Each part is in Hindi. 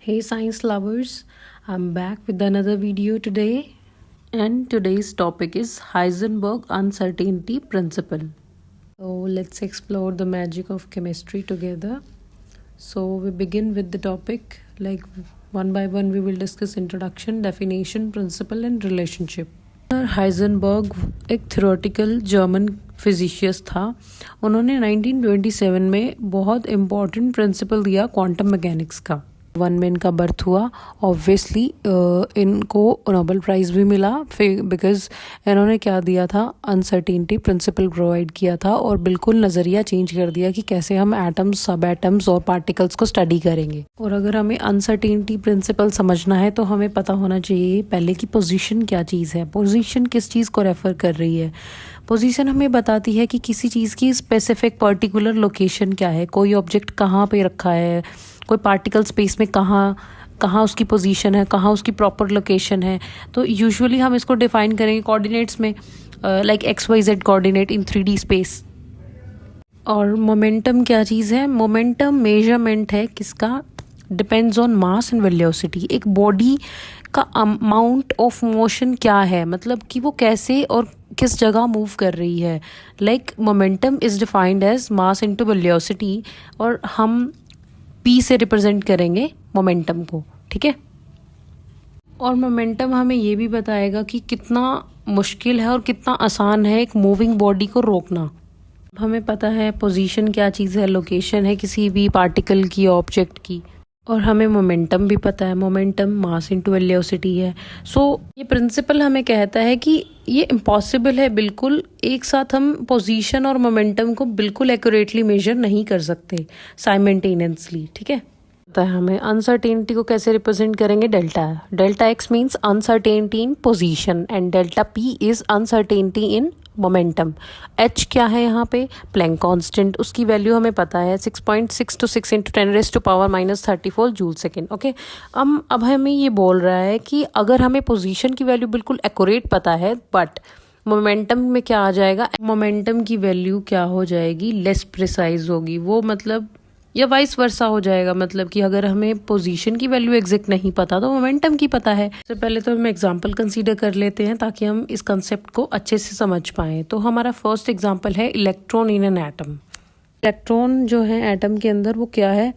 Hey science lovers, I'm back with another video today, and today's topic is Heisenberg uncertainty principle. So let's explore the magic of chemistry together. So we begin with the topic, like one by one we will discuss introduction, definition, principle and relationship. Heisenberg एक थ्योरेटिकल जर्मन फिजिशियस था. उन्होंने 1927 में बहुत इम्पॉर्टेंट प्रिंसिपल दिया क्वांटम मैकेनिक्स का. 1 में इनका बर्थ हुआ. ऑब्वियसली इनको नोबेल प्राइज़ भी मिला बिकॉज इन्होंने क्या दिया था, अनसर्टेनिटी प्रिंसिपल प्रोवाइड किया था और बिल्कुल नज़रिया चेंज कर दिया कि कैसे हम एटम्स, सब एटम्स और पार्टिकल्स को स्टडी करेंगे. और अगर हमें अनसर्टेनिटी प्रिंसिपल समझना है तो हमें पता होना चाहिए पहले कि पोजीशन क्या चीज़ है, पोजीशन किस चीज़ को रेफ़र कर रही है. पोजीशन हमें बताती है कि किसी चीज़ की स्पेसिफिक पर्टिकुलर लोकेशन क्या है, कोई ऑब्जेक्ट कहाँ पे रखा है, कोई पार्टिकल स्पेस में कहाँ उसकी पोजीशन है, कहाँ उसकी प्रॉपर लोकेशन है. तो यूजुअली हम इसको डिफाइन करेंगे कोऑर्डिनेट्स में, लाइक XYZ कोऑर्डिनेट इन 3D स्पेस. और मोमेंटम क्या चीज़ है? मोमेंटम मेजरमेंट है किसका? Depends on mass and velocity. एक बॉडी का अमाउंट ऑफ मोशन क्या है, मतलब कि वो कैसे और किस जगह मूव कर रही है. Like momentum is defined as mass into velocity और हम P से रिप्रेजेंट करेंगे मोमेंटम को, ठीक है. और मोमेंटम हमें ये भी बताएगा कि कितना मुश्किल है और कितना आसान है एक मूविंग बॉडी को रोकना. हमें पता है पोजीशन क्या चीज़ है, लोकेशन है किसी भी पार्टिकल की, ऑब्जेक्ट की. और हमें मोमेंटम भी पता है, मोमेंटम मास इनटू वेलोसिटी है. सो ये प्रिंसिपल हमें कहता है कि ये इम्पॉसिबल है, बिल्कुल एक साथ हम पोजीशन और मोमेंटम को बिल्कुल एक्यूरेटली मेजर नहीं कर सकते साइमल्टेनियसली, ठीक है. पता है हमें अनसर्टेनिटी को कैसे रिप्रेजेंट करेंगे. Delta x means uncertainty in position and delta P is uncertainty in momentum. h क्या है यहाँ पे? Planck constant. उसकी वैल्यू हमें पता है 6.626 × 10⁻⁻34 जूल सेकेंड. ओके, अब हमें ये बोल रहा है कि अगर हमें पोजीशन की वैल्यू बिल्कुल एक्यूरेट पता है, बट मोमेंटम में क्या आ जाएगा, मोमेंटम की वैल्यू क्या हो जाएगी, लेस प्रिसाइज होगी वो, मतलब या वाइस वर्सा हो जाएगा. मतलब कि अगर हमें पोजीशन की वैल्यू एग्जैक्ट नहीं पता तो मोमेंटम की पता है. सबसे पहले तो हम एग्जांपल कंसीडर कर लेते हैं ताकि हम इस कंसेप्ट को अच्छे से समझ पाएँ. तो हमारा फर्स्ट एग्जांपल है electron in an atom. Electron जो है एटम के अंदर वो क्या है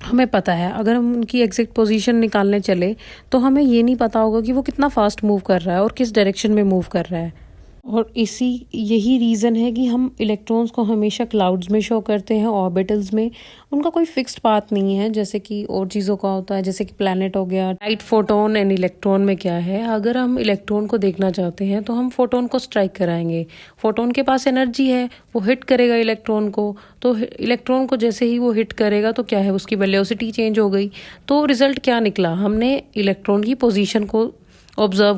हमें पता है. अगर हम उनकी एग्जैक्ट पोजीशन निकालने चले तो हमें ये नहीं पता होगा कि वो कितना फास्ट मूव कर रहा है और किस डायरेक्शन में मूव कर रहा है. और यही रीज़न है कि हम इलेक्ट्रॉन्स को हमेशा क्लाउड्स में शो करते हैं, ऑर्बिटल्स में. उनका कोई फिक्स्ड पाथ नहीं है जैसे कि और चीज़ों का होता है, जैसे कि प्लैनेट हो गया. लाइट, फोटोन एंड इलेक्ट्रॉन में क्या है, अगर हम इलेक्ट्रॉन को देखना चाहते हैं तो हम फोटोन को स्ट्राइक कराएंगे. फोटोन के पास एनर्जी है, वो हिट करेगा इलेक्ट्रॉन को. तो इलेक्ट्रॉन को जैसे ही वो हिट करेगा तो क्या है, उसकी वेलोसिटी चेंज हो गई. तो रिजल्ट क्या निकला, हमने इलेक्ट्रॉन की पोजीशन को ऑब्जर्व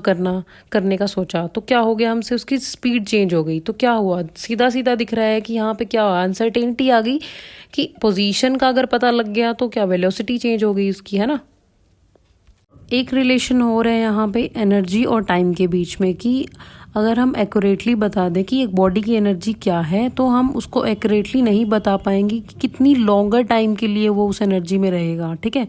करने का सोचा तो क्या हो गया, हमसे उसकी स्पीड चेंज हो गई. तो क्या हुआ, सीधा सीधा दिख रहा है कि यहाँ पे क्या हुआ, अनसर्टेनिटी आ गई कि पोजीशन का अगर पता लग गया तो क्या वेलोसिटी चेंज हो गई उसकी, है ना. एक रिलेशन हो रहा है यहाँ पे एनर्जी और टाइम के बीच में कि अगर हम एक्यूरेटली बता दें कि एक बॉडी की एनर्जी क्या है तो हम उसको एक्यूरेटली नहीं बता पाएंगे कि कितनी लॉन्गर टाइम के लिए वो उस एनर्जी में रहेगा, ठीक है.